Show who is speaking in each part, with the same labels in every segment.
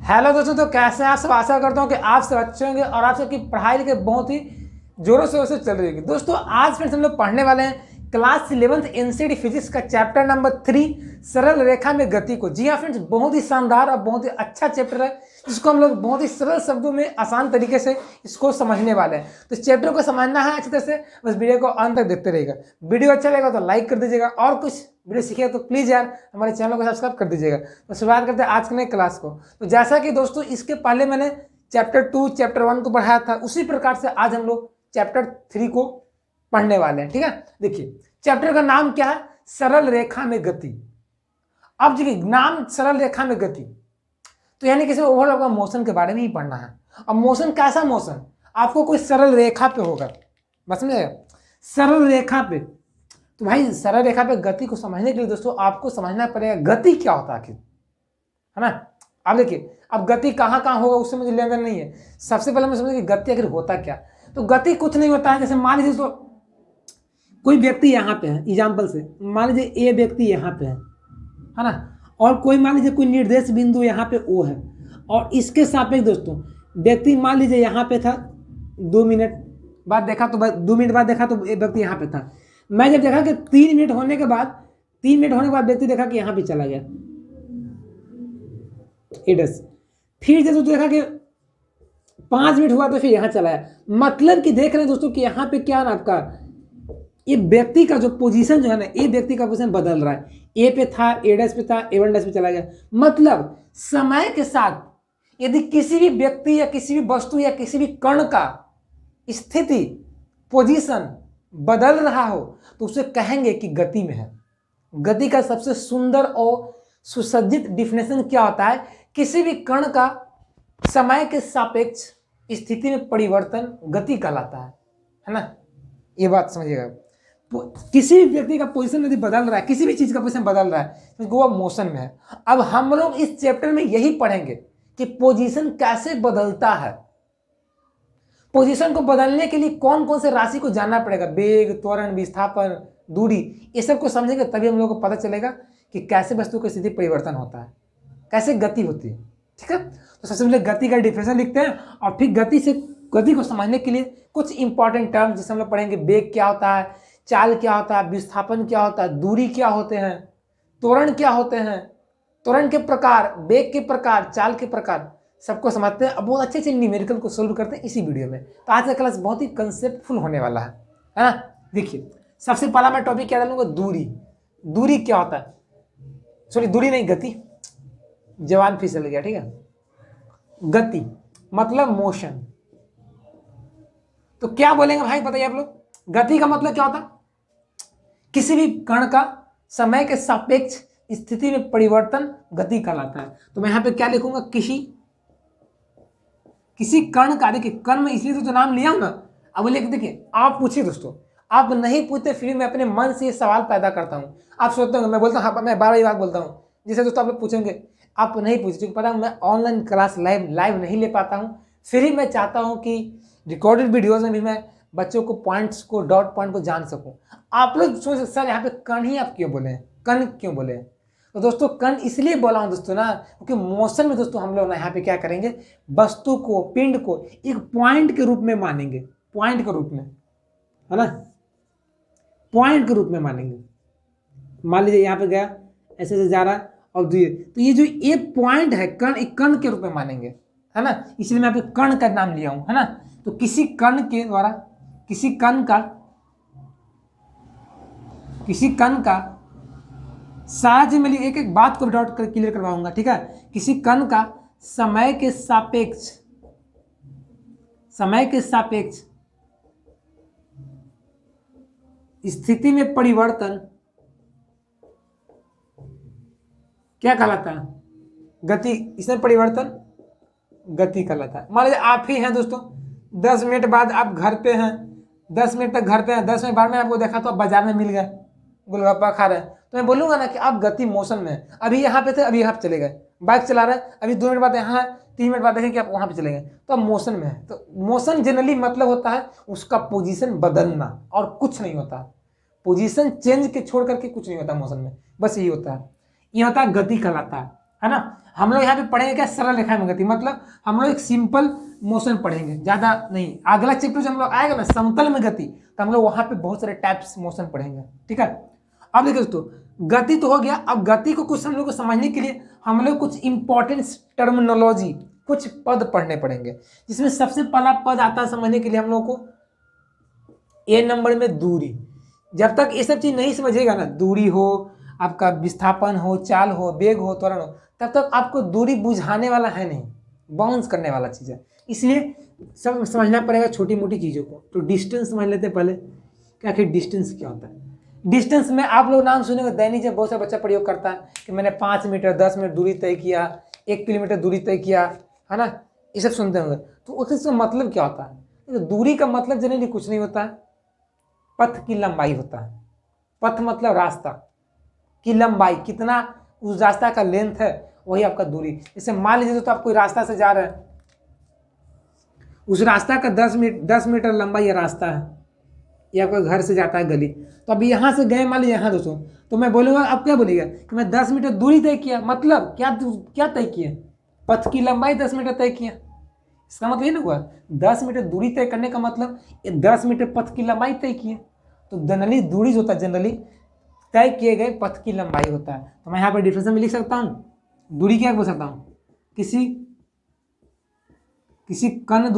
Speaker 1: Hello दोस्तों, तो कैसे हैं आप सब। आशा करता हूँ कि आप सब अच्छे होंगे और आप सबकी पढ़ाई लिखाई बहुत ही जोरों शोरों से चल रही होगी। दोस्तों आज फ्रेंड्स हम लोग पढ़ने वाले हैं क्लास 11th एनसीईआरटी फिजिक्स का चैप्टर नंबर 3 सरल रेखा में गति को। जी हाँ फ्रेंड्स, बहुत ही शानदार और बहुत ही अच्छा चैप्टर है, जिसको हम लोग बहुत ही सरल शब्दों में आसान तरीके से इसको समझने वाले हैं। तो इस चैप्टर को समझना है अच्छी तरह से, बस वीडियो को अंत तक देखते रहेगा। वीडियो अच्छा लगेगा तो लाइक कर दीजिएगा और कुछ वीडियो सीखिएगा तो प्लीज़ यार हमारे चैनल को सब्सक्राइब कर दीजिएगा। तो शुरुआत करते हैं आज के नए क्लास को। तो जैसा कि दोस्तों इसके पहले मैंने चैप्टर 2 चैप्टर 1 को पढ़ाया था, उसी प्रकार से आज हम लोग चैप्टर 3 को पढ़ने वाले हैं। ठीक है, देखिए चैप्टर का नाम क्या है, सरल रेखा में गति। अब देखिए नाम सरल रेखा में गति, तो यानी किसी ओवरऑल का मोशन के बारे में ही पढ़ना है। अब मोशन कैसा मोशन, आपको कोई सरल रेखा पे होगा, बस समझेगा सरल रेखा पे। तो भाई सरल रेखा पे गति को समझने के लिए दोस्तों आपको समझना पड़ेगा गति क्या होता है आखिर, है ना। अब देखिए अब गति कहाँ कहाँ होगा उससे मुझे लेना नहीं है। सबसे पहले मैं समझे कि गति आखिर होता क्या। तो गति कुछ नहीं होता है, जैसे मान लीजिए तो कोई व्यक्ति यहाँ पे है, एग्जाम्पल से मान लीजिए ए व्यक्ति यहाँ पे है ना, और कोई मान लीजिए कोई निर्देश बिंदु यहाँ पे ओ है, और इसके सापेक्ष दोस्तों व्यक्ति मान लीजिए यहाँ पे था, 2 मिनट बाद देखा तो 2 मिनट बाद देखा तो व्यक्ति यहाँ पे था। मैं जब देखा कि 3 मिनट होने के बाद व्यक्ति देखा कि यहाँ पे चला गया एडस, फिर जब देखा कि 5 मिनट हुआ तो फिर यहाँ चला गया। मतलब कि देख रहे हैं दोस्तों कि यहाँ पे क्या ना आपका ये व्यक्ति का जो पोजीशन जो है ना, ये व्यक्ति का पोजीशन बदल रहा है। ए पे था, ए डैश पे था, ए वन डैश पे चला गया। मतलब समय के साथ यदि किसी भी व्यक्ति या किसी भी वस्तु या किसी भी कण का स्थिति पोजीशन बदल रहा हो तो उसे कहेंगे कि गति में है। गति का सबसे सुंदर और सुसज्जित डिफिनेशन क्या होता है, किसी भी कण का समय के सापेक्ष स्थिति में परिवर्तन गति कहलाता है ना। ये बात समझिएगा, किसी भी व्यक्ति का पोजीशन यदि बदल रहा है, किसी भी चीज का पोजीशन बदल रहा है तो वो मोशन में है। अब हम लोग इस चैप्टर में यही पढ़ेंगे कि पोजीशन कैसे बदलता है। पोजीशन को बदलने के लिए कौन कौन से राशि को जानना पड़ेगा, वेग, त्वरण, विस्थापन, दूरी, ये सब को समझेंगे तभी हम लोग को पता चलेगा कि कैसे वस्तु की स्थिति परिवर्तन होता है, कैसे गति होती है। ठीक है, तो सबसे पहले गति का डिफिनेशन लिखते हैं और फिर गति को समझने के लिए कुछ इंपॉर्टेंट टर्म जिसे हम लोग पढ़ेंगे। वेग क्या होता है, चाल क्या होता है, विस्थापन क्या होता है, दूरी क्या होते हैं, त्वरण क्या होते हैं, त्वरण के प्रकार, वेग के प्रकार, चाल के प्रकार, सबको समझते हैं। अब बहुत अच्छे से न्यूमेरिकल को सोल्व करते हैं इसी वीडियो में। तो आज का क्लास बहुत ही कंसेप्टफुल होने वाला है ना। देखिए सबसे पहला मैं टॉपिक क्या डालूंगा, दूरी। दूरी क्या होता है, सॉरी दूरी नहीं, गति, जवान फिसल गया। ठीक है, गति मतलब मोशन। तो क्या बोलेंगे भाई बताइए आप लोग, गति का मतलब क्या होता है, किसी भी कण का समय के सापेक्ष स्थिति में परिवर्तन गति कहलाता है। तो मैं यहां पे क्या लिखूंगा, किसी कण का, देखिए कण में इसलिए तो नाम लिया हूं ना। अब लिख, देखिए आप पूछिए दोस्तों, आप नहीं पूछते फिर मैं अपने मन से ये सवाल पैदा करता हूं। आप सोचते होंगे मैं बोलता हूं, हाँ मैं 12 बात बोलता हूं, जिसे दोस्तों आप लोग पूछेंगे, आप नहीं पूछते क्योंकि पता है मैं ऑनलाइन क्लास लाइव नहीं ले पाता हूँ। फिर ही मैं चाहता हूँ कि रिकॉर्डेड वीडियोज में भी मैं बच्चों को पॉइंट्स को, डॉट पॉइंट को जान सकूं। आप लोग सोच सर यहाँ पे कण ही आप क्यों बोले, कण क्यों बोले। तो दोस्तों कण इसलिए बोला हूं दोस्तों ना, क्योंकि मोशन में दोस्तों हम लोग ना यहाँ पे क्या करेंगे, वस्तु को, पिंड को एक पॉइंट के रूप में मानेंगे, पॉइंट के रूप में, है ना, पॉइंट के रूप में मानेंगे। मान लीजिए यहाँ पे गया, ऐसे ऐसे जा रहा है और तो ये जो एक पॉइंट है कण, एक कण के रूप में मानेंगे, है ना। इसलिए मैं यहाँ पे कण का नाम लिया हूं, है ना। तो किसी कण के द्वारा, किसी कण का सारा चीज में एक एक बात को डॉट कर क्लियर करवाऊंगा। ठीक है, किसी कण का समय के सापेक्ष स्थिति में परिवर्तन क्या कहलाता है, गति। इसमें परिवर्तन गति कहलाता है। मान लीजिए आप ही हैं दोस्तों, 10 मिनट बाद आप घर पे हैं, 10 मिनट तक घर पे हैं, 10 मिनट बाद में आपको देखा तो आप बाजार में मिल गए, गोलगप्पा खा रहे हैं, तो मैं बोलूंगा ना कि आप गति मोशन में है। अभी यहाँ पे थे, अभी यहाँ पे चले गए, बाइक चला रहे हैं, अभी 2 मिनट बाद यहाँ है, 3 मिनट बाद देखें कि आप वहाँ पे चले गए, तो आप मोशन में है। तो मोशन जनरली मतलब होता है उसका पोजीशन बदलना और कुछ नहीं होता। पोजीशन चेंज के छोड़ करके कुछ नहीं होता मोशन में, बस यही होता है। ये होता है गति कहलाता है। है ना। हम लोग यहाँ पे पढ़ेंगे क्या, सरल रेखा में गति, मतलब हम लोग एक सिंपल मोशन पढ़ेंगे, ज़्यादा नहीं। अगला चैप्टर जब हम लोग आएगा ना समतल में गति, तो हम लोग वहाँ पे बहुत सारे टाइप्स मोशन पढ़ेंगे, ठीक है। अब देखिए दोस्तों, गति तो हो गया। अब गति को कुछ हम लोग को समझने के लिए हम लोग कुछ इंपॉर्टेंट टर्मिनोलॉजी, कुछ पद पढ़ने पड़ेंगे, जिसमें सबसे पहला पद आता है समझने के लिए हम लोग को ए नंबर में दूरी। जब तक ये सब चीज़ नहीं समझेगा ना, दूरी हो, आपका विस्थापन हो, चाल हो, वेग हो, त्वरण हो, तब तक आपको दूरी बुझाने वाला है नहीं, बाउंस करने वाला चीज़ है। इसलिए सब समझना पड़ेगा छोटी मोटी चीज़ों को। तो डिस्टेंस समझ लेते हैं पहले कि आखिर डिस्टेंस क्या होता है। डिस्टेंस में आप लोग नाम सुनेंगे, दैनिक जब बहुत सा बच्चा प्रयोग करता है कि मैंने 5 मीटर 10 मिनट दूरी तय किया, 1 किलोमीटर दूरी तय किया, है ना, ये सब सुनते होंगे। तो उसका मतलब क्या होता है? तो दूरी का मतलब जनरली कुछ नहीं होता है, पथ की लंबाई होता है। पथ मतलब रास्ता की लंबाई, कितना उस रास्ता का लेंथ है, वही आपका दूरी। जैसे मान लीजिए तो आप कोई रास्ता से जा रहे हैं, उस रास्ता का 10 मीटर लंबा ये रास्ता है, ये आपका घर से जाता है गली। तो अभी यहाँ से गए मान लीजिए यहाँ दोस्तों, तो मैं बोलूँगा, आप क्या बोलिएगा कि मैं 10 मीटर दूरी तय किया, मतलब क्या तय किया? पथ की लंबाई 10 मीटर तय किया। इसका मतलब ये ना हुआ 10 मीटर दूरी तय करने का मतलब 10 मीटर पथ की लंबाई तय किए। तो जनरली दूरी जो होता है, जनरली तय किए गए पथ की लंबाई होता है। तो मैं यहाँ पर डिफरेंस में लिख सकता हूँ, दूरी क्या बोल सकता हूँ, किसी कण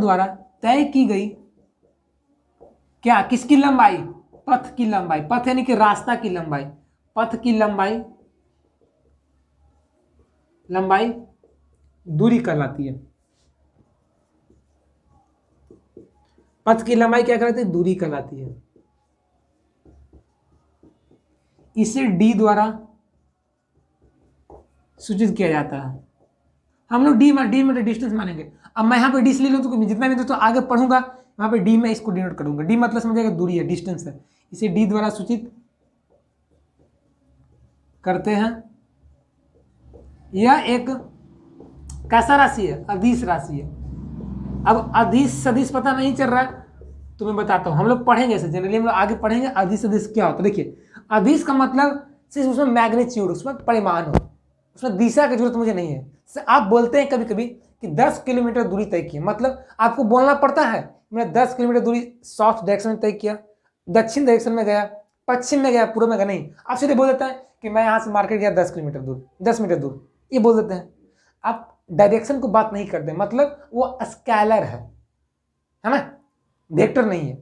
Speaker 1: द्वारा तय की गई क्या, किसकी लंबाई? पथ की लंबाई। पथ यानी कि रास्ता की लंबाई। पथ की लंबाई दूरी कहलाती है। पथ की लंबाई क्या कहलाती है? दूरी कहलाती है। इसे डी द्वारा सूचित किया जाता है। हम लोग डी में डिस्टेंस मानेंगे। अब मैं यहाँ पे डी ले लूँ तो जितना भी दोस्तों आगे पढ़ूंगा वहाँ पे डी में इसको डिनोट करूंगा। डी मतलब समझेगा दूरी है, डिस्टेंस है। इसे डी द्वारा सूचित करते हैं। यह एक कैसा राशि है? अदिश राशि है। अब अदिश सदिश पता नहीं चल रहा है तो मैं बताता हूँ, हम लोग पढ़ेंगे ऐसे, जनरली हम लोग आगे पढ़ेंगे अदिश सदिश क्या होता है। देखिए, अदिश का मतलब सिर्फ उसमें मैग्नीट्यूड, उसमें परिमाण हो, उसमें दिशा की जरूरत मुझे नहीं है। आप बोलते हैं कभी कभी कि 10 किलोमीटर दूरी तय की, मतलब आपको बोलना पड़ता है मैंने 10 किलोमीटर दूरी साउथ डायरेक्शन में तय किया, दक्षिण डायरेक्शन में गया, पश्चिम में गया, पूर्व में गया, नहीं। आप सीधे बोल देता है कि मैं यहाँ से मार्केट गया 10 किलोमीटर दूर, 10 मीटर दूर, ये बोल देते हैं। आप डायरेक्शन को बात नहीं करते, मतलब वो स्केलर है ना, वेक्टर नहीं है।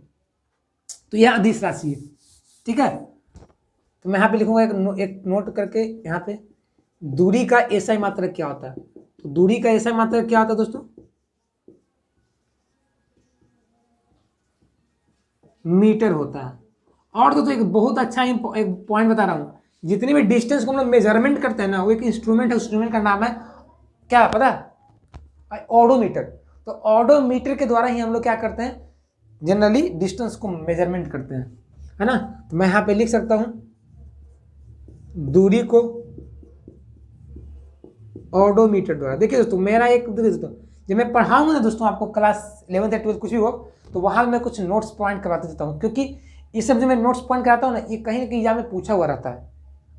Speaker 1: तो यह अदिश राशि है, ठीक है। तो मैं यहाँ पे लिखूंगा एक नोट करके यहाँ पे, दूरी का एसआई मात्रक क्या होता है। तो दूरी का एसआई मात्रक क्या होता है दोस्तों? मीटर होता है। और दोस्तों एक बहुत अच्छा एक पॉइंट बता रहा हूँ, जितनी भी डिस्टेंस को हम लोग मेजरमेंट करते हैं ना, वो एक इंस्ट्रूमेंट है, इंस्ट्रूमेंट का नाम है क्या पता है? ऑडोमीटर। तो ऑडोमीटर के द्वारा ही हम लोग क्या करते हैं, जनरली डिस्टेंस को मेजरमेंट करते हैं, है ना। तो मैं यहाँ पे लिख सकता हूँ दूरी को ऑडोमीटर द्वारा। देखिए दोस्तों, मेरा एक दोस्तों जब मैं पढ़ाऊंगा ना दोस्तों आपको क्लास 11th या 12th कुछ भी हो, तो वहाँ मैं कुछ नोट्स पॉइंट करवाते रहता हूँ, क्योंकि ये सब जो मैं नोट्स पॉइंट कराता हूँ ना, ये कहीं ना कहीं यहाँ में पूछा हुआ रहता है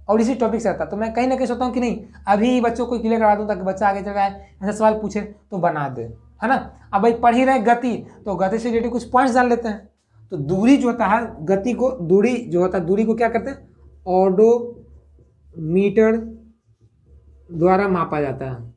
Speaker 1: और इसी टॉपिक से रहता है। तो मैं कहीं ना कहीं सोचता हूँ कि नहीं अभी बच्चों को क्लियर करा दूँ, ताकि बच्चा आगे चल रहा है ऐसा सवाल पूछे तो बना दे, है ना। अब भाई पढ़ ही रहे गति, तो गति से रिलेटेड कुछ पॉइंट्स जान लेते हैं। तो दूरी जो होता है, गति को दूरी जो होता है, दूरी को क्या करते हैं? ऑडोमीटर द्वारा मापा जाता है।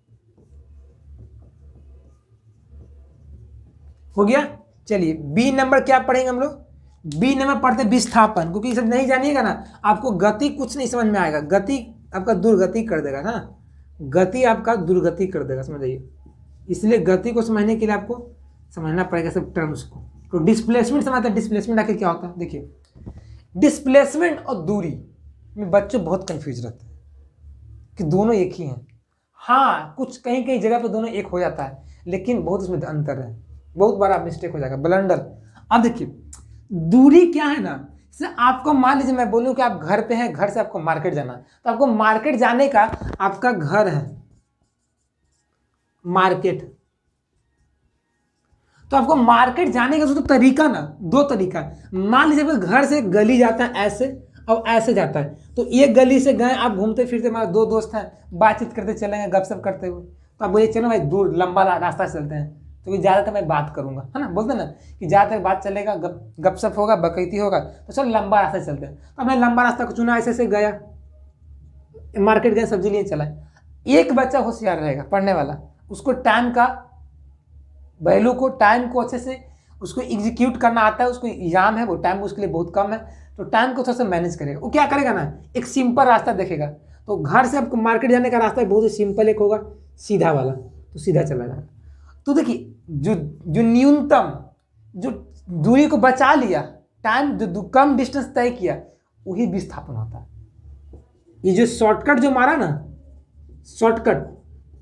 Speaker 1: हो गया। चलिए बी नंबर क्या पढ़ेंगे हम लोग? बी नंबर पढ़ते विस्थापन, क्योंकि सब नहीं जानिएगा ना आपको गति कुछ नहीं समझ में आएगा। गति आपका दुर्गति कर देगा ना, गति आपका दुर्गति कर देगा, समझ जाइए। इसलिए गति को समझने के लिए आपको समझना पड़ेगा सब टर्म्स को। तो डिस्प्लेसमेंट समझते हैं, डिस्प्लेसमेंट आखिर क्या होता है। देखिए, डिस्प्लेसमेंट और दूरी में बच्चे बहुत कंफ्यूज रहते हैं कि दोनों एक ही हैं। हाँ, कुछ कहीं कहीं जगह पर दोनों एक हो जाता है, लेकिन बहुत उसमें अंतर है, बहुत बड़ा मिस्टेक हो जाएगा, ब्लंडर। अब देखिए, दूरी क्या है ना, जैसे आपको मान लीजिए मैं बोलूं कि आप घर पे हैं, घर से आपको मार्केट जाना है, तो आपको मार्केट जाने का, आपका घर है मार्केट, तो आपको मार्केट जाने का जो तरीका ना, दो तरीका है। मान लीजिए घर से गली जाता है ऐसे, और ऐसे जाता है। तो एक गली से गए, आप घूमते फिरते, हमारे दो दोस्त हैं, बातचीत करते चलेंगे गपशप करते हुए, तो आप बोलिए चलो भाई दूर लंबा रास्ता चलते हैं, तो ज़्यादातर मैं बात करूँगा, है ना, बोलते ना कि ज़्यादातर बात चलेगा, गपशप होगा, बकैती होगा, तो चलो लंबा रास्ता चलते हैं। तो हमने लंबा रास्ता को चुना, ऐसे से गया, मार्केट गए, सब्जी लिए चला। एक बच्चा होशियार रहेगा पढ़ने वाला, उसको टाइम का वैल्यू को, टाइम को अच्छे से उसको एग्जीक्यूट करना आता है, उसको एग्जाम है, वो टाइम उसके लिए बहुत कम है, तो टाइम को थोड़ा सा मैनेज करेगा। वो क्या करेगा ना, एक सिंपल रास्ता देखेगा। तो घर से आपको मार्केट जाने का रास्ता बहुत ही सिंपल एक होगा, सीधा वाला, तो सीधा चला जाएगा। तो देखिए जो न्यूनतम जो दूरी को बचा लिया, टाइम जो कम डिस्टेंस तय किया, वही विस्थापन होता है। ये जो शॉर्टकट जो मारा ना, शॉर्टकट,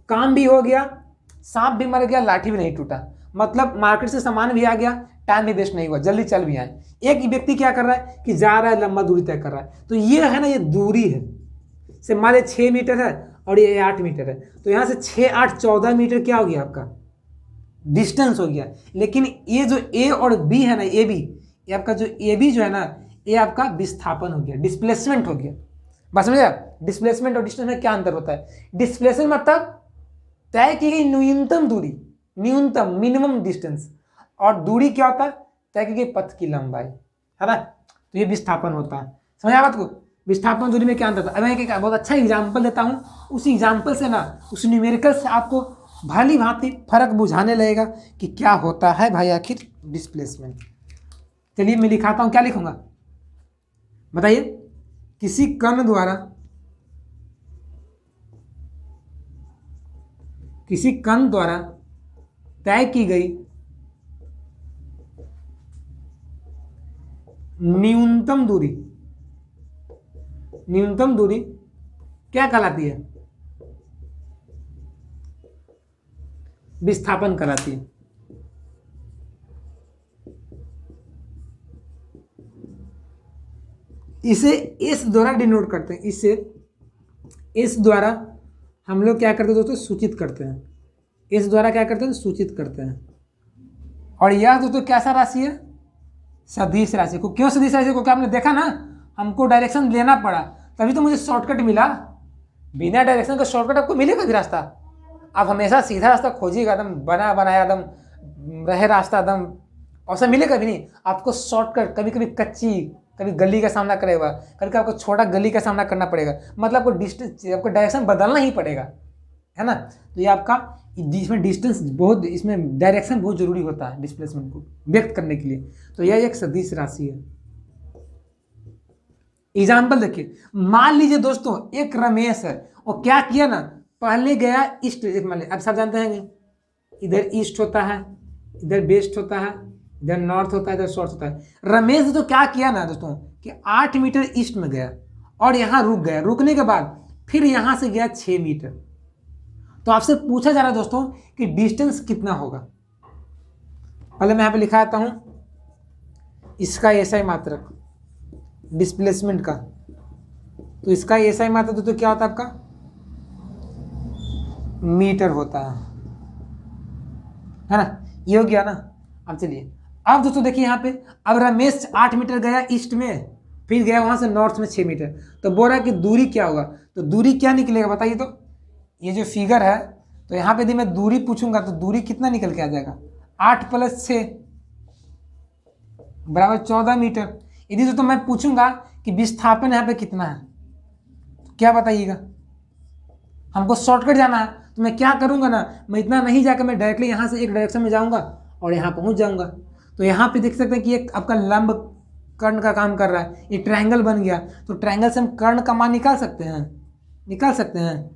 Speaker 1: काम भी हो गया, सांप भी मर गया, लाठी भी नहीं टूटा, मतलब मार्केट से सामान भी आ गया, टाइम भी वेस्ट नहीं हुआ, जल्दी चल भी आए। एक व्यक्ति क्या कर रहा है कि जा रहा है, लंबा दूरी तय कर रहा है, तो ये है ना, ये दूरी है। से मान लीजिए 6 मीटर है और ये 8 मीटर है, तो यहाँ से 6, 8, 14 मीटर क्या हो गया आपका डिस्टेंस हो गया। लेकिन ये जो ए और बी है ना, ए बी, ये आपका जो ए बी जो है ना, ये आपका विस्थापन हो गया, डिस्प्लेसमेंट हो गया। बस समझे आप, डिस्प्लेसमेंट और डिस्टेंस में क्या अंतर होता है। डिस्प्लेसमेंट मतलब तय की गई न्यूनतम दूरी, न्यूनतम मिनिमम डिस्टेंस, और दूरी क्या होता है, तय की गई पथ की लंबाई, है ना। तो ये विस्थापन होता है। समझ बात को, विस्थापन दूरी में क्या अंतर था। अब मैं एक बहुत अच्छा एग्जाम्पल देता हूँ, उस एग्जाम्पल से ना, उस न्यूमेरिकल से आपको भली भांति फर्क बुझाने लगेगा कि क्या होता है भाई आखिर डिस्प्लेसमेंट। चलिए मैं लिखाता हूँ, क्या लिखूंगा बताइए। किसी कण द्वारा तय की गई न्यूनतम दूरी क्या कहलाती है, विस्थापन कहलाती है। इसे इस द्वारा डिनोट करते हैं, इसे इस द्वारा हम लोग क्या करते हैं दोस्तों, सूचित करते हैं। इस द्वारा क्या करते हैं, सूचित करते हैं। और यह दोस्तों कैसा राशि है, सदिश राशि को। क्यों सदिश राशि को, क्या आपने देखा ना, हमको डायरेक्शन लेना पड़ा, तभी तो मुझे शॉर्टकट मिला। बिना डायरेक्शन का शॉर्टकट आपको मिलेगा भी रास्ता, आप हमेशा सीधा रास्ता खोजिएगा, एकदम बना बनाया एकदम रहे रास्ता, एकदम औसा मिलेगा भी नहीं। आपको शॉर्टकट कभी कभी कच्ची, कभी गली का सामना करेगा, कभी आपको छोटा गली का सामना करना पड़ेगा, मतलब आपको डिस्टेंस, आपको डायरेक्शन बदलना ही पड़ेगा, है ना। तो ये आपका, इसमें डिस्टेंस बहुत, इसमें डायरेक्शन बहुत जरूरी होता है डिस्प्लेसमेंट को व्यक्त करने के लिए। तो यह एक सदिश राशि है। एग्जाम्पल देखिए, मान लीजिए दोस्तों एक रमेश है, और क्या किया ना, पहले गया ईस्ट, मान लीजिए अब सब जानते हैं इधर ईस्ट होता है, इधर वेस्ट होता है, इधर नॉर्थ होता है, इधर साउथ होता है। रमेश तो क्या किया ना दोस्तों कि 8 मीटर ईस्ट में गया और यहाँ रुक गया, रुकने के बाद फिर यहाँ से गया 6 मीटर। तो आपसे पूछा जा रहा है दोस्तों कि डिस्टेंस कितना होगा। पहले मैं यहाँ पे लिखा आता हूँ इसका एसआई मात्रक डिस्प्लेसमेंट का। तो इसका एसआई मात्रक दोस्तों क्या होता है आपका, मीटर होता है ना। ये हो गया ना। अब चलिए, अब दोस्तों देखिए यहाँ पे, अब रमेश 8 मीटर गया ईस्ट में, फिर गया वहां से नॉर्थ में 6 मीटर। तो बोल रहा है कि दूरी क्या होगा, तो दूरी क्या निकलेगा बताइए। तो ये जो फिगर है, तो यहाँ पे यदि मैं दूरी पूछूंगा तो दूरी कितना निकल के आ जाएगा, 8 + 6 बराबर 14 मीटर। यदि तो मैं पूछूंगा कि विस्थापन यहाँ पे कितना है, तो क्या बताइएगा। हमको शॉर्टकट जाना है, तो मैं क्या करूंगा ना, मैं इतना नहीं जाकर मैं डायरेक्टली यहाँ से एक डायरेक्शन में जाऊंगा और यहाँ पहुँच जाऊंगा। तो यहाँ पे देख सकते हैं कि एक आपका लंब कर्ण का काम कर रहा है, ये ट्रायंगल बन गया। तो ट्रायंगल से हम कर्ण का मान निकाल सकते हैं,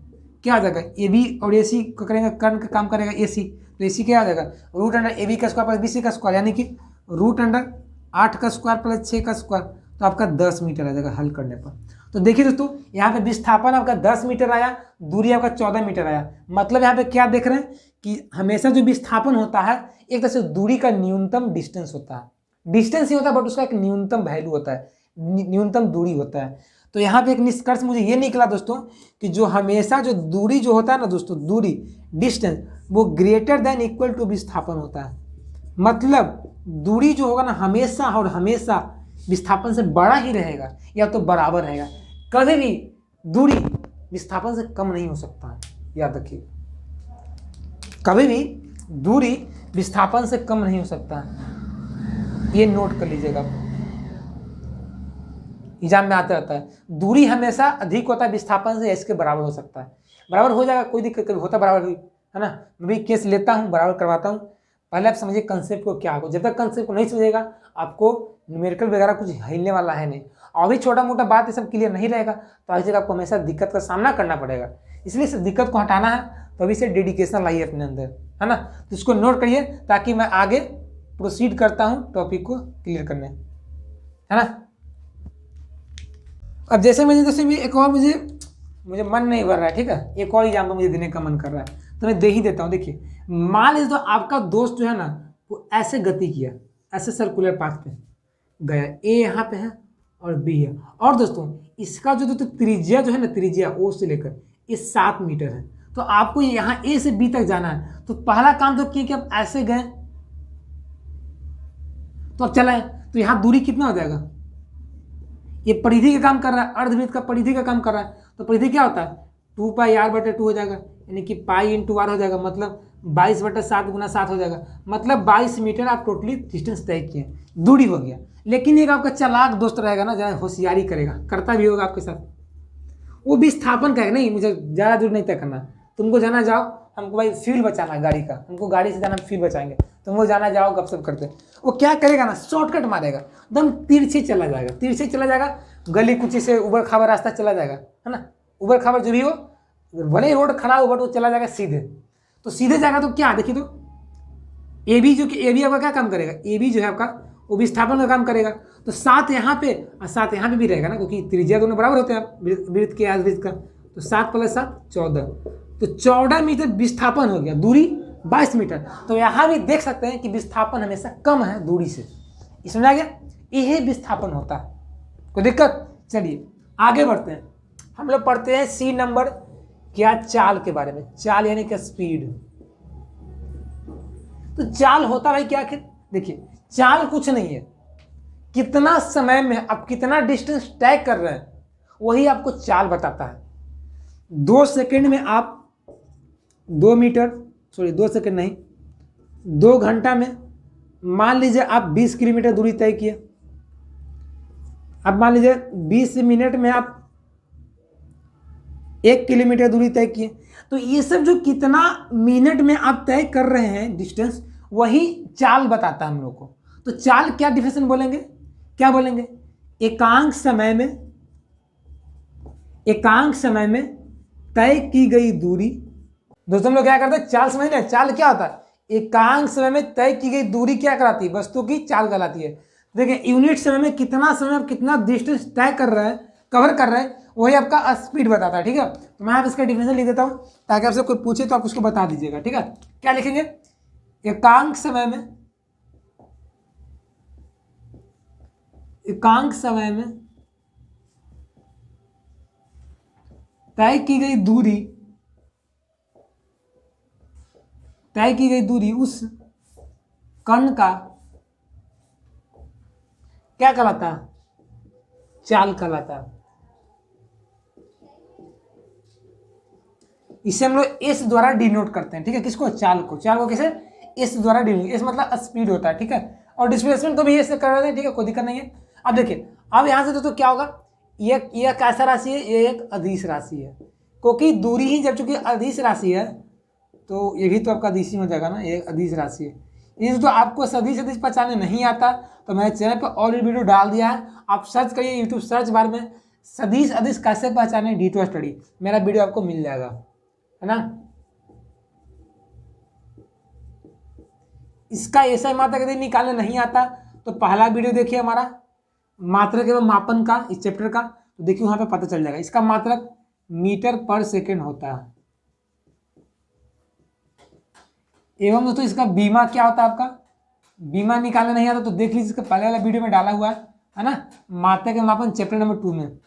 Speaker 1: क्या आ जाएगा, ए बी और ए सी को करेंगे, कर्ण का काम करेगा ए सी, तो ए सी क्या आ जाएगा, √ए बी का स्क्वायर प्लस बी सी का स्क्वायर, यानी कि √8 का स्क्वायर प्लस 6 का स्क्वायर। तो आपका 10 मीटर आ जाएगा हल करने पर। तो देखिए दोस्तों, यहाँ पे विस्थापन आपका 10 मीटर आया, दूरी आपका 14 मीटर आया। मतलब यहाँ पे क्या देख रहे हैं कि हमेशा जो विस्थापन होता है, एक तरह से दूरी का न्यूनतम डिस्टेंस होता है, डिस्टेंस ही होता है बट उसका एक न्यूनतम वैल्यू होता है, न्यूनतम दूरी होता है। तो यहाँ पे एक निष्कर्ष मुझे ये निकला दोस्तों कि जो हमेशा जो दूरी जो होता है ना दोस्तों, दूरी डिस्टेंस, वो ग्रेटर देन इक्वल टू विस्थापन होता है। मतलब दूरी जो होगा ना, हमेशा और हमेशा विस्थापन से बड़ा ही रहेगा या तो बराबर रहेगा। कभी भी दूरी विस्थापन से कम नहीं हो सकता है, याद रखिए। कभी भी दूरी विस्थापन से कम नहीं हो सकता, ये नोट कर लीजिएगा। एग्जाम में आता रहता है, दूरी हमेशा अधिक होता है विस्थापन से या इसके बराबर हो सकता है। बराबर हो जाएगा, कोई दिक्कत, कभी होता बराबर भी, है ना। मैं भी केस लेता हूँ, बराबर करवाता हूँ। पहले आप समझिए कंसेप्ट को क्या हो, जब तक कंसेप्ट को नहीं समझेगा आपको न्यूमेरिकल वगैरह कुछ हिलने वाला है नहीं। और भी छोटा मोटा बात ये सब क्लियर नहीं रहेगा तो ऐसे आपको हमेशा दिक्कत का सामना करना पड़ेगा। इसलिए इस दिक्कत को हटाना है तो अभी से डेडिकेशन लाइए अपने अंदर, है ना। तो इसको नोट करिए ताकि मैं आगे प्रोसीड करता हूँ टॉपिक को क्लियर करने, है ना। अब जैसे भी एक और मुझे मन नहीं भर रहा है, ठीक है, एक और एग्जाम्पल मुझे देने का मन कर रहा है तो मैं दे ही देता हूँ। देखिए, मान लीजिए तो आपका दोस्त जो है ना वो ऐसे गति किया, ऐसे सर्कुलर पाथ पे गया, ए यहाँ पे है और बी है। और दोस्तों इसका जो त्रिज्या जो है ना, त्रिज्या ओ से लेकर ये 7 मीटर है। तो आपको यहाँ ए से बी तक जाना है। तो पहला काम तो किया कि आप ऐसे गए तो अब चला है, तो यहाँ दूरी कितना हो जाएगा, ये परिधि का काम कर रहा है, अर्धवृत्त का परिधि का काम कर रहा है। तो परिधि क्या होता है 2πr/2 हो जाएगा, यानी कि पाई इंटू आर हो जाएगा, मतलब 22/7 गुना 7 हो जाएगा, मतलब 22 मीटर आप टोटली डिस्टेंस तय किए, दूरी हो गया। लेकिन एक आपका चालाक दोस्त रहेगा ना, ज़्यादा होशियारी करेगा, करता भी होगा आपके साथ, वो विस्थापन कहेगा नहीं मुझे ज़्यादा दूर नहीं तय करना, तुमको जाना जाओ, हमको भाई फ्यूल बचाना है गाड़ी का, हमको गाड़ी से जाना फ्यूल बचाएंगे, तुमको जाना जाओ गपशप करते। वो क्या करेगा ना, शॉर्टकट मारेगा, एकदम तिरछे चला जाएगा, गली कुची से उबड़ खाबड़ रास्ता चला जाएगा, है ना। उबड़ खाबड़ जो भी हो, भले ही रोड खड़ा हो बट वो चला जाएगा सीधे। तो सीधे जाएगा तो क्या, देखिए तो ए बी आपका क्या काम करेगा, ए बी जो है आपका वो विस्थापन का काम करेगा। तो 7 यहाँ पे और 7 यहाँ पे भी रहेगा ना, क्योंकि त्रिज्या दोनों बराबर होते हैं वृत्त के अर्धवृत्त का। तो 7 + 7 14, तो 14 मीटर विस्थापन हो गया, दूरी 22 मीटर। तो यहाँ भी देख सकते हैं कि विस्थापन हमेशा कम है दूरी से, इसमें आ गया, यही विस्थापन होता है। कोई दिक्कत, चलिए आगे बढ़ते हैं। हम लोग पढ़ते हैं सी नंबर, क्या, चाल के बारे में। चाल यानी क्या, स्पीड। तो चाल होता भाई क्या, आखिर देखिए, चाल कुछ नहीं है, कितना समय में आप कितना डिस्टेंस तय कर रहे हैं वही आपको चाल बताता है। 2 सेकंड में आप 2 सेकंड नहीं, 2 घंटा में मान लीजिए आप 20 किलोमीटर दूरी तय किए। अब मान लीजिए 20 मिनट में आप 1 किलोमीटर दूरी तय किए। तो ये सब जो कितना मिनट में आप तय कर रहे हैं डिस्टेंस, वही चाल बताता है हम लोग को। तो चाल क्या डिफिनेशन बोलेंगे, क्या बोलेंगे, एकांक समय में तय की गई दूरी। दोस्तों हम लोग क्या करते हैं, चाल समझ रहे हैं, चाल क्या होता है, एकांक समय में तय की गई दूरी क्या कराती है, वस्तु की चाल कहलाती है। देखिए यूनिट समय में कितना समय आप कितना डिस्टेंस तय कर रहे हैं, कवर कर रहे हैं, वही आपका स्पीड बताता है, ठीक है। तो मैं आप इसका डिफिनेशन लिख देता हूँ ताकि आपसे कोई पूछे तो आप उसको बता दीजिएगा, ठीक है। क्या लिखेंगे, एकांक समय में तय की गई दूरी उस कण का क्या कहलाता है, चाल कहलाता है। इसे हम लोग एस द्वारा डिनोट करते हैं, ठीक है, किसको, चाल को कैसे, एस द्वारा डिनोट, एस मतलब स्पीड होता है, ठीक है। और डिस्प्लेसमेंट को भी एस से कर रहे हैं, ठीक है, कोई दिक्कत नहीं है। अब देखिए, अब यहां से तो क्या होगा, ये कैसा राशि है, ये एक अदिश राशि है, क्योंकि दूरी ही जब चूंकि अदिश राशि है तो ये भी तो आपका अदिश ही हो जाएगा ना, ये अदिश राशि है। ये तो आपको सदिश पहचानने नहीं आता तो मैंने चैनल पर ऑलरेडी वीडियो डाल दिया है, आप सर्च करिए यूट्यूब सर्च बार में, सदिश अदिश कैसे पहचाने D2 स्टडी, मेरा वीडियो आपको मिल जाएगा, है ना। इसका ऐसा मात्रक यदि निकालने नहीं आता तो पहला वीडियो देखिए हमारा मात्रक एवं मापन का, इस चैप्टर का, तो देखिए वहां पे पता चल जाएगा। इसका मात्रक मीटर पर सेकेंड होता है। एवं दोस्तों इसका बीमा क्या होता है, आपका बीमा निकालने नहीं आता तो देख लीजिए, इसका पहले वाला वीडियो में डाला हुआ है ना, मात्रक एवं मापन चैप्टर नंबर 2 में।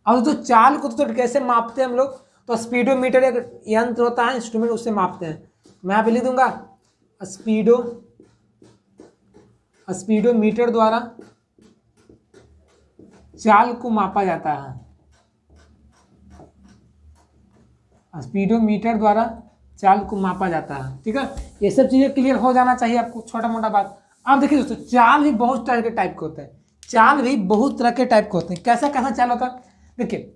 Speaker 1: अब दोस्तों चाल को तो कैसे मापते हैं हम लोग, तो स्पीडोमीटर एक यंत्र होता है, इंस्ट्रूमेंट, उससे मापते हैं। मैं यहाँ पे लिख दूंगा स्पीडोमीटर द्वारा चाल को मापा जाता है। स्पीडोमीटर द्वारा चाल को मापा जाता है। ठीक है, ये सब चीजें क्लियर हो जाना चाहिए आपको, छोटा मोटा बात। अब देखिए दोस्तों, चाल भी बहुत तरह के टाइप के होते हैं। चाल भी बहुत तरह के टाइप के होते हैं। कैसा कैसा चाल होता है देखिए,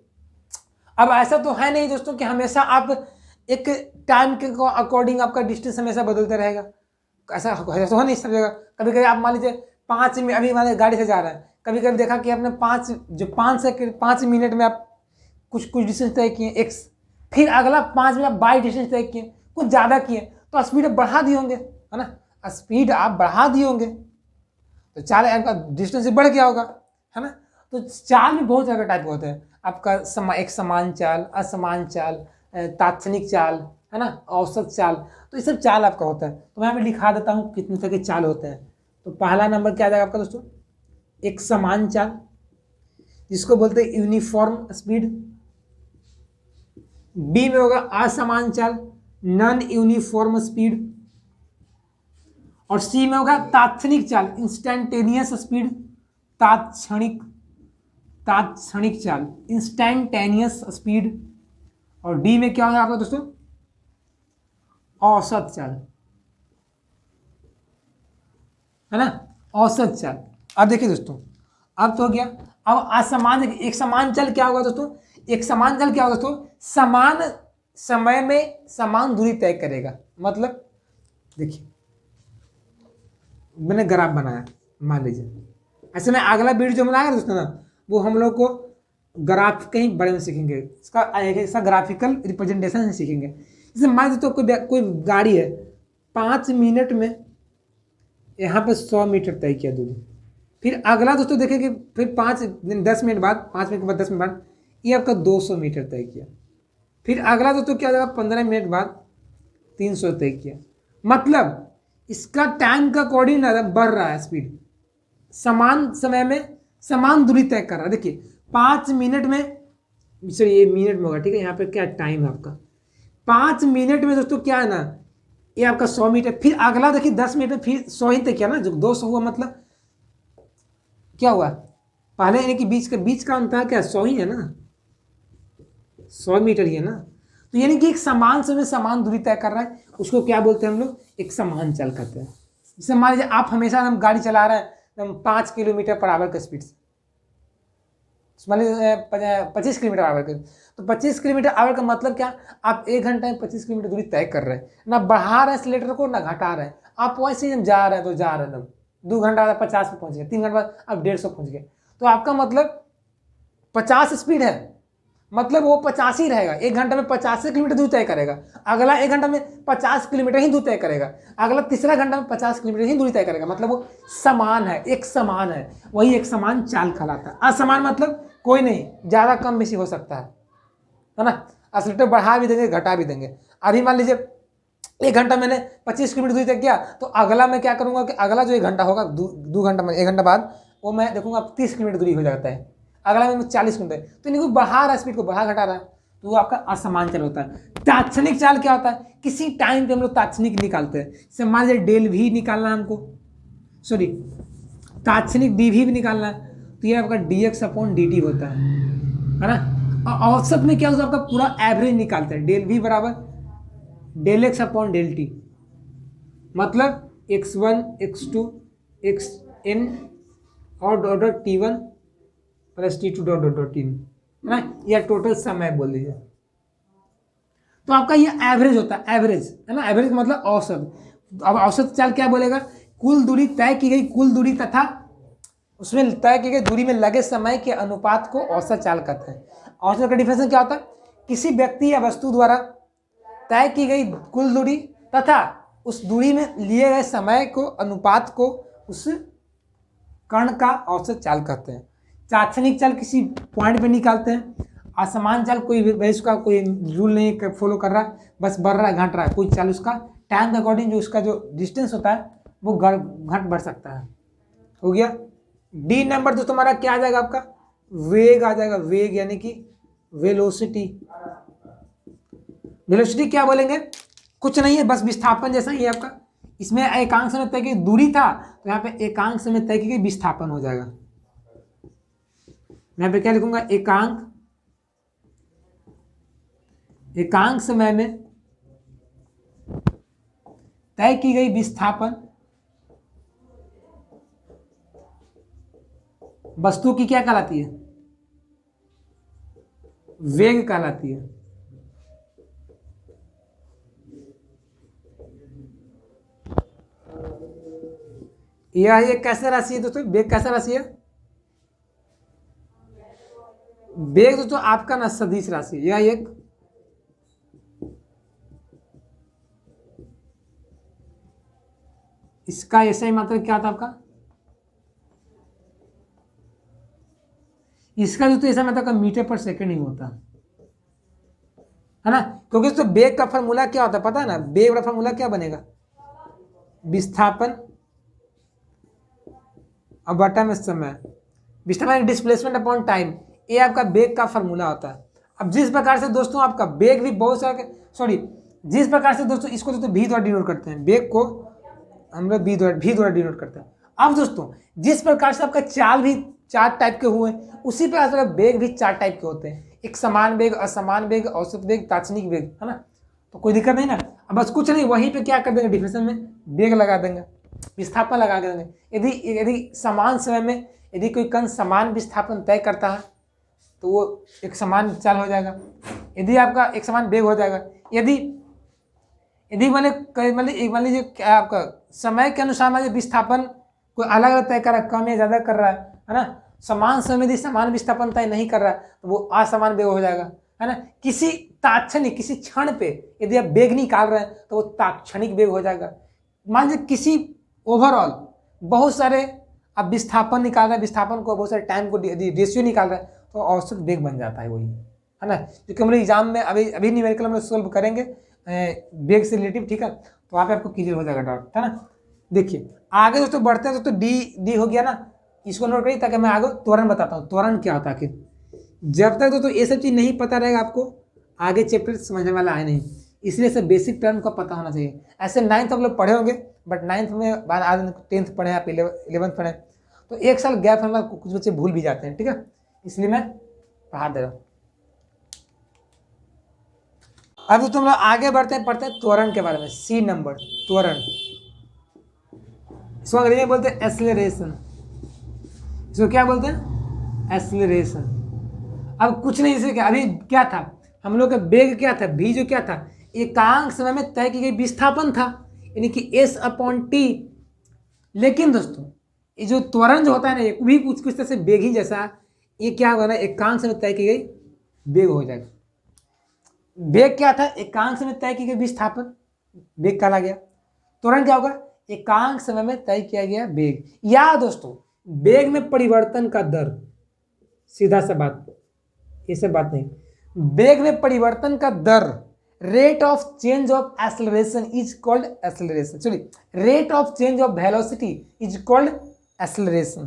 Speaker 1: अब ऐसा तो है नहीं दोस्तों कि हमेशा आप एक टाइम के अकॉर्डिंग आपका डिस्टेंस हमेशा बदलता रहेगा। ऐसा ऐसा हो नहीं सब जगह। कभी कभी आप मान लीजिए 5 मिनट, अभी मान गाड़ी से जा रहे हैं, कभी कभी देखा कि आपने 5 मिनट में आप कुछ डिस्टेंस तय किए एक्स, फिर अगला 5 मिनट बाई डिस्टेंस तय किए, कुछ ज़्यादा किए, तो स्पीड बढ़ा दिए होंगे, है ना। स्पीड आप बढ़ा दिए होंगे तो चाल आपका डिस्टेंस बढ़ गया होगा, है ना। तो चाल में बहुत सारे टाइप होते हैं। आपका एक समान चाल, असमान चाल, तात्क्षणिक चाल, है ना, औसत चाल, तो ये सब चाल आपका होता है। तो मैं यहाँ पे लिखा देता हूँ कितने तरह के चाल होते हैं। तो पहला नंबर क्या आ जाएगा आपका दोस्तों, एक समान चाल, जिसको बोलते हैं यूनिफॉर्म स्पीड। बी में होगा असमान चाल, नॉन यूनिफॉर्म स्पीड। और सी में होगा तात्क्षणिक चाल, इंस्टेंटेनियस स्पीड, तात्क्षणिक चाल, इंस्टेंटेनियस स्पीड। और डी में क्या होगा आपका दोस्तों, औसत चाल, है ना, औसत चाल। अब देखिए दोस्तों, अब तो हो गया। अब असमान, एक समान चाल क्या होगा दोस्तों, एक समान चाल क्या होगा दोस्तों, समान समय में समान दूरी तय करेगा। मतलब देखिए, मैंने ग्राफ बनाया, मान लीजिए ऐसे में अगला वीडियो जो बनाएगा दोस्तों ना, वो हम लोग को ग्राफ के ही बारे में सीखेंगे, इसका ग्राफिकल रिप्रेजेंटेशन से सीखेंगे। जैसे मान लीजिए तो कोई गाड़ी है, 5 मिनट में यहाँ पे 100 मीटर तय किया दूरी, फिर अगला दोस्तों देखेंगे, फिर 10 मिनट बाद, 5 मिनट के बाद 10 मिनट बाद ये आपका 200 मीटर तय किया, फिर अगला दोस्तों क्या जाएगा, 15 मिनट बाद 300 तय किया। मतलब इसका टाइम का अकॉर्डिंग बढ़ रहा है स्पीड, समान समय में समान दूरी तय कर रहा है। देखिए 5 मिनट में, चलिए ये मिनट में होगा, ठीक है, यहाँ पे क्या टाइम है आपका, 5 मिनट में दोस्तों क्या है ना, ये आपका 100 मीटर, फिर अगला देखिए 10 मिनट में फिर 100 ही तय किया ना, जो 200 हुआ, मतलब क्या हुआ, पहले यानी कि बीच का अंतर क्या, 100 ही है ना, 100 मीटर ही है ना। तो यानी कि एक समान समय समान दूरी तय कर रहा है, उसको क्या बोलते हैं हम लोग, एक समान चाल कहते हैं। जैसे मान लीजिए आप हमेशा हम गाड़ी चला रहे हैं 5 किलोमीटर पर आवर के स्पीड से, मान लीजिए 25 किलोमीटर आवर के, तो 25 किलोमीटर आवर का मतलब क्या, आप 1 घंटे में 25 किलोमीटर दूरी तय कर रहे हैं, ना बढ़ा रहे हैं एक्सीलरेटर को, ना घटा रहे हैं। आप वैसे ही जा रहे हैं तो जा रहे हैं, 2 घंटा बाद 50 पे पहुंच गए, 3 घंटे बाद आप 150 पहुंच गए, तो आपका मतलब 50 स्पीड है, मतलब वो 50 ही रहेगा। 1 घंटे में 50 किलोमीटर दूर तय करेगा, अगला 1 घंटा में 50 किलोमीटर ही दूर तय करेगा, अगला तीसरा घंटा में 50 किलोमीटर ही दूरी तय करेगा। मतलब वो समान है, एक समान है, वही एक समान चाल कहलाता है। असमान मतलब कोई नहीं, ज़्यादा कम बेसी हो सकता है ना। एक्सीलरेटर बढ़ा भी देंगे, घटा भी देंगे। अभी मान लीजिए 1 घंटा मैंने 25 किलोमीटर दूरी तक किया, तो अगला मैं क्या करूँगा कि अगला जो 1 घंटा होगा, 2 घंटा में 1 घंटा बाद वो मैं देखूंगा 30 किलोमीटर दूरी हो जाता है, अगला में 40 किलोमीटर, तो इनको बढ़ा रहा है, स्पीड को बढ़ा घटा रहा है, तो वो आपका असमान चाल होता है। तात्क्षणिक चाल क्या होता है, किसी टाइम पे हम लोग तात्क्षणिक निकालते हैं। जैसे मान लीजिए डेल भी निकालना है हमको, सॉरी तात्क्षणिक डी भी निकालना है, तो ये आपका dx/dt होता है ना। और औसत में क्या होता है, आपका पूरा एवरेज निकालते हैं, डेल भी बराबर डेल x/डेल t, मतलब x1 x2 xn और order t1 plus t2 dot t, है ना, या टोटल समय बोल दीजिए। तो आपका ये एवरेज होता है, एवरेज, है ना, एवरेज मतलब औसत। अब औसत चाल क्या बोलेगा, कुल दूरी तय की गई, कुल दूरी तथा उसमें तय की गई दूरी में लगे समय के अनुपात को औसत चाल कहते हैं। औसत का डिफिनेशन क्या होता है, किसी व्यक्ति या वस्तु द्वारा तय की गई कुल दूरी तथा उस दूरी में लिए गए समय को अनुपात को उस कण का औसत चाल कहते हैं। तात्क्षणिक चाल किसी पॉइंट पे निकालते हैं, असमान चाल कोई उसका कोई रूल नहीं फॉलो कर रहा, बस बढ़ रहा है घट रहा है, कोई चाल उसका टाइम के अकॉर्डिंग जो उसका जो डिस्टेंस होता है वो घट बढ़ सकता है। हो गया। डी नंबर तो तुम्हारा क्या आ जाएगा, आपका वेग आ जाएगा, वेग यानी कि वेलोसिटी। वेलोसिटी क्या बोलेंगे, कुछ नहीं है, बस विस्थापन जैसा ही है आपका, इसमें एकांक समय तय की दूरी था, तो यहाँ पे एकांक समय तय की गई विस्थापन हो जाएगा। मैं यहाँ पे क्या लिखूंगा, एकांक समय में तय की गई विस्थापन वस्तु की क्या कहलाती है, वेग कहलाती है। यह एक कैसा राशि है दोस्तों, वेग कैसा राशि है, वेग दोस्तों आपका ना सदिश राशि, यह एक इसका ऐसा ही मात्रक क्या था आपका, इसका दोस्तों ऐसा मतलब का मीटर पर सेकंड ही होता है ना, क्योंकि दोस्तों वेग का फॉर्मूला क्या होता है पता है ना, वेग का फॉर्मूला क्या बनेगा, विस्थापन और बटा में समय, विस्थापन डिस्प्लेसमेंट अपॉन टाइम, ये आपका वेग का फॉर्मूला होता है। अब जिस प्रकार से दोस्तों आपका वेग भी बहुत सारे, सॉरी जिस प्रकार से दोस्तों इसको दोस्तों भी द्वारा डिनोट करते हैं, वेग को हम लोग भी द्वारा डिनोट करते हैं। अब दोस्तों जिस प्रकार से आपका चाल भी 4 टाइप के हुए, उसी प्रकार से वेग भी 4 टाइप के होते हैं, एक समान वेग, असमान वेग, औसत वेग, तात्क्षणिक वेग, है ना। तो कोई दिक्कत नहीं ना। अब बस कुछ नहीं, वहीं पे क्या कर देंगे, डिफिनेशन में वेग लगा देंगे, विस्थापन लगा देंगे। यदि यदि समान समय में यदि कोई कण समान विस्थापन तय करता है तो वो एक समान चाल हो जाएगा, यदि आपका एक समान वेग हो जाएगा। यदि यदि मान लीजिए क्या आपका समय के अनुसार मान लीजिए विस्थापन कोई अलग अलग तय कर रहा है, कम या ज़्यादा कर रहा है ना। समान समय यदि समान विस्थापन तय नहीं कर रहा है तो वो असमान वेग हो जाएगा, है ना। किसी तात्क्षणिक किसी क्षण पे यदि आप वेग निकाल रहे हैं तो वो तात्क्षणिक वेग हो जाएगा। मान लीजिए किसी ओवरऑल बहुत सारे अब विस्थापन निकाल रहे हैं, विस्थापन को बहुत सारे टाइम को रेशियो निकाल रहे हैं तो औसत वेग बन जाता है वही, है ना। क्योंकि हम लोग एग्जाम में अभी न्यूमेरिकल हम लोग सोल्व करेंगे वेग से रिलेटिव, ठीक है। तो वहाँ पे आपको क्लियर हो जाएगा डाउट, है ना। देखिए आगे दोस्तों बढ़ते हैं, दोस्तों डी हो गया ना, इसको नोट करिए ताकि मैं आगे त्वरण बताता हूँ, त्वरण क्या होता है आखिर। जब तक दोस्तों ये सब चीज़ नहीं पता रहेगा आपको आगे चैप्टर समझने वाला है नहीं, इसलिए सब बेसिक टर्म का पता होना चाहिए। ऐसे 9th हम लोग पढ़े होंगे, बट 9th में बाद आज 10th पढ़े, आप 11th पढ़े, तो एक साल गैप हमारा कुछ बच्चे भूल भी जाते हैं, ठीक है, इसलिए मैं पढ़ा दे रहा हूँ। अब दोस्तों हम लोग आगे बढ़ते हैं, पढ़ते हैं त्वरण के बारे में। सी नंबर, त्वरण, इसको अंग्रेजी में बोलते हैं एक्सेलरेशन। इसको क्या बोलते हैं, एक्सेलरेशन। अब कुछ नहीं, इसे क्या अभी क्या था हम लोग का वेग क्या था, भी जो क्या था एकांक समय में तय की गई विस्थापन था, यानी कि S/T। लेकिन दोस्तों ये जो त्वरण जो होता है ना, ये भी कुछ तरह से वेग ही जैसा, ये क्या होगा ना, एकांक समय तय की गई वेग हो जाएगा। वेग क्या था, एकांक समय तय की गई विस्थापन, वेग कहला गया। त्वरण क्या होगा, एकांक समय में तय किया गया वेग, या दोस्तों वेग में परिवर्तन का दर, सीधा सा बात, ये सब बात नहीं, वेग में परिवर्तन का दर, rate of change of acceleration is called acceleration, sorry rate of change of velocity is called acceleration,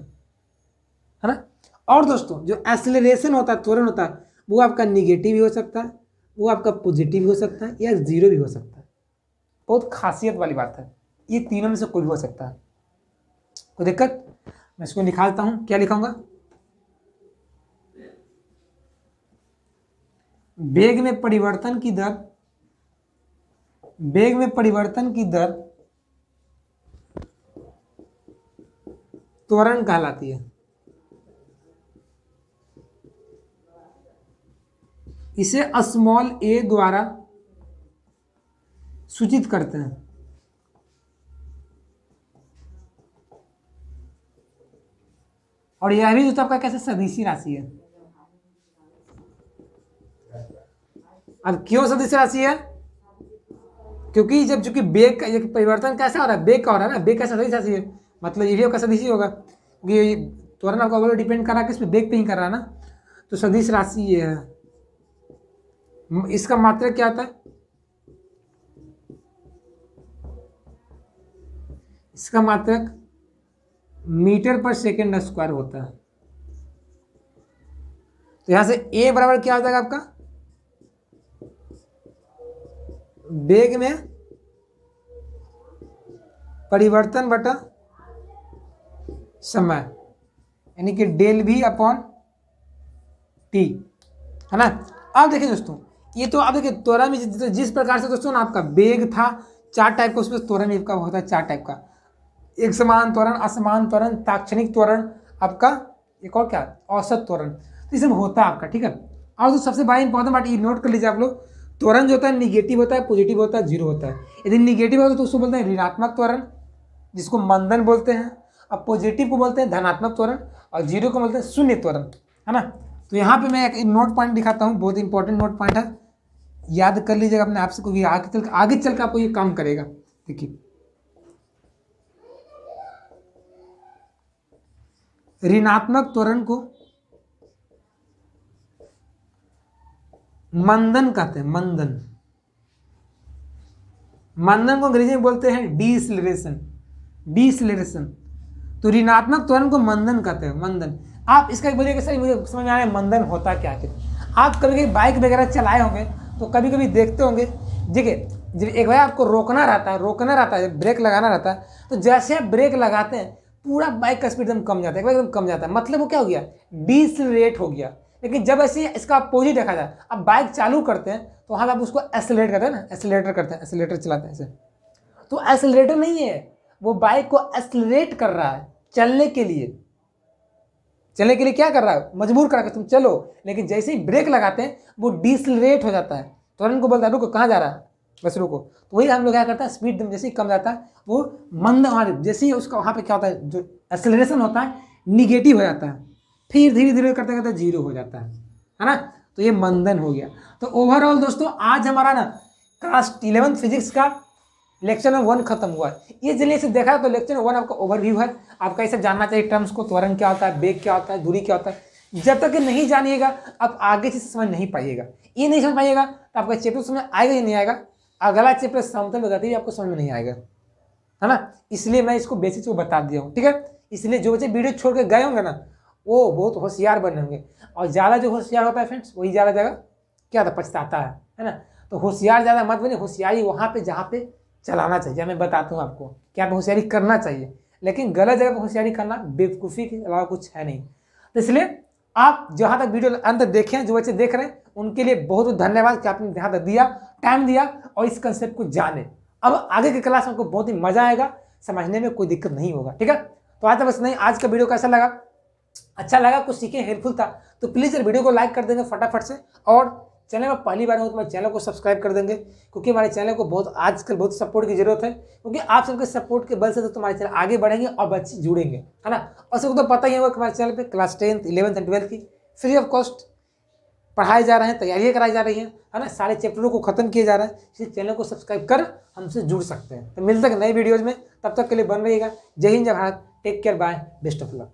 Speaker 1: है ना। और दोस्तों जो एक्सेलरेशन होता है, त्वरण होता है, वो आपका निगेटिव भी हो सकता है, वो आपका पॉजिटिव भी हो सकता है, या जीरो भी हो सकता है। बहुत खासियत वाली बात है, ये तीनों में से कोई भी हो सकता है, कोई दिक्कत। मैं इसको निकालता हूं, क्या लिखाऊंगा, वेग में परिवर्तन की दर, वेग में परिवर्तन की दर त्वरण कहलाती है। इसे स्मॉल a द्वारा सूचित करते हैं। और यह भी दोस्तों आपका कैसे सदिशी राशि है। अब क्यों सदिशी राशि है, क्योंकि जब चूंकि वेग का परिवर्तन कैसा हो रहा है, वेग का हो रहा है ना, वेग का सदिश राशि है, मतलब ये भी आपका सदिशी होगा, क्योंकि त्वरण आपका डिपेंड कर रहा है किस पे, वेग पे ही कर रहा है ना, तो सदिश राशि ये है। इसका मात्रक क्या आता है, इसका मात्रक मीटर पर सेकेंड स्क्वायर होता है। तो यहां से a बराबर क्या हो जाएगा आपका, वेग में परिवर्तन बटा समय, यानी कि डेल भी अपॉन टी, है ना। अब देखिए दोस्तों, ये तो अब देखिए त्वरण में जिस प्रकार से दोस्तों ना आपका वेग था 4 टाइप का, उसमें त्वरण भी आपका होता है 4 टाइप का, एक समान त्वरण, असमान त्वरण, ताक्षणिक त्वरण, आपका एक और क्या औसत त्वरण, तो इसमें होता है आपका, ठीक है। और तो सबसे बड़ा इंपॉर्टेंट बात ये नोट कर लीजिए आप लोग, त्वरण जो होता है निगेटिव होता है, पॉजिटिव होता है, जीरो होता है। यदि निगेटिव होता है तो उसको बोलते हैं ऋणात्मक त्वरण, जिसको मंदन बोलते हैं। अब पॉजिटिव को बोलते हैं धनात्मक त्वरण, और जीरो को बोलते हैं शून्य त्वरण, है ना। तो यहाँ पे मैं एक नोट पॉइंट दिखाता हूँ, बहुत इंपॉर्टेंट नोट पॉइंट है, याद कर लीजिएगा अपने आप से, क्योंकि आगे चल के आपको ये काम करेगा। देखिए, ऋणात्मक त्वरण को मंदन कहते हैं, मंदन। मंदन को अंग्रेजी में बोलते हैं डीसिलरेशन, डीसिलरेशन। तो ऋणात्मक त्वरण को मंदन कहते हैं, मंदन। आप इसका बोलिए कि सर मुझे समझ में आ रहा है मंदन होता क्या है। आप कभी कभी बाइक वगैरह चलाए होंगे तो कभी कभी देखते होंगे, देखिए जब एक बार आपको रोकना रहता है, ब्रेक लगाना रहता है, तो जैसे आप ब्रेक लगाते हैं पूरा बाइक का स्पीड एकदम कम जाता है, एकदम कम जाता है, मतलब वो क्या हो गया, डीसिलरेट हो गया। लेकिन जब ऐसे इसका अपोजिट देखा जाए, अब बाइक चालू करते हैं तो वहाँ आप उसको एक्सेलरेट करते हैं ना, एक्सेलरेटर करते हैं, एक्सेलरेटर चलाते हैं ऐसे, तो एक्सेलरेटर नहीं है, वो बाइक को एक्सेलरेट कर रहा है चलने के लिए क्या कर रहा है, मजबूर करा के तुम चलो। लेकिन जैसे ही ब्रेक लगाते हैं वो डिसलरेट हो जाता है, तुरंत को बोलता है रुको, कहाँ जा रहा है, बस रुको। तो वही हम लोग क्या करता है, स्पीड जैसे ही कम जाता है वो मंद, हमारे जैसे ही उसका वहाँ पे क्या होता है, जो एक्सेलरेशन होता है निगेटिव हो जाता है, फिर धीरे धीरे करते करते जीरो हो जाता है ना। तो ये मंदन हो गया। तो ओवरऑल दोस्तों आज हमारा ना क्लास 11th फिजिक्स का लेक्चर नंबर 1 खत्म हुआ है। ये जल्दी से देखा तो लेक्चर 1 आपका ओवरव्यू है, आपका ये सब जानना चाहिए टर्म्स को, त्वरण क्या होता है, वेग क्या होता है, दूरी क्या होता है। जब तक ये नहीं जानिएगा आप आगे से समझ नहीं पाइएगा, ये नहीं समझ पाइएगा तो आपका चैप्टर समझ आएगा ही नहीं आएगा। अगला चैप्टर समतल गति भी आपको समझ में नहीं आएगा, है ना। इसलिए मैं इसको बेसिक्स को बता दिया हूँ, ठीक है। इसलिए जो बच्चे वीडियो छोड़ के गए होंगे ना वो बहुत होशियार बने होंगे, और ज़्यादा जो होशियार होता है फ्रेंड्स वही ज़्यादा जगह क्या था, पछताता है ना। तो होशियार ज़्यादा मत बने, होशियारी वहाँ पे जहाँ पे चलाना चाहिए। मैं बताता हूँ आपको क्या होशियारी करना चाहिए, लेकिन गलत जगह पर होशियारी करना बेवकूफ़ी के अलावा कुछ है नहीं। तो इसलिए आप जहाँ तक वीडियो अंत देखें, जो बच्चे देख रहे हैं उनके लिए बहुत बहुत धन्यवाद कि आपने ध्यान दिया, टाइम दिया और इस कंसेप्ट को जाने। अब आगे की क्लास में आपको बहुत ही मजा आएगा, समझने में कोई दिक्कत नहीं होगा, ठीक है। तो आज तक बस नहीं, आज का वीडियो कैसा लगा, अच्छा लगा, कुछ सीखे, हेल्पफुल था तो प्लीज़ यार वीडियो को लाइक कर देंगे फटाफट से, और चैनल में पहली बार हो तो मेरे चैनल को सब्सक्राइब कर देंगे, क्योंकि हमारे चैनल को बहुत आजकल बहुत सपोर्ट की जरूरत है, क्योंकि आप सबके सपोर्ट के बल से तो हमारे चैनल आगे बढ़ेंगे और बच्चे जुड़ेंगे, है ना। और सबको तो पता ही होगा कि हमारे चैनल पे class 10th 11th and 12th की फ्री ऑफ कॉस्ट पढ़ाए जा रहे हैं, तैयारियाँ कराई जा रही हैं, है ना। सारे चैप्टरों को खत्म किए जा रहे हैं, इसलिए चैनल को सब्सक्राइब कर हमसे जुड़ सकते हैं। तो मिलते हैं नए वीडियोज़ में, तब तक के लिए बन रहिएगा। जय हिंद, जय Bharat, take care, bye, best of luck.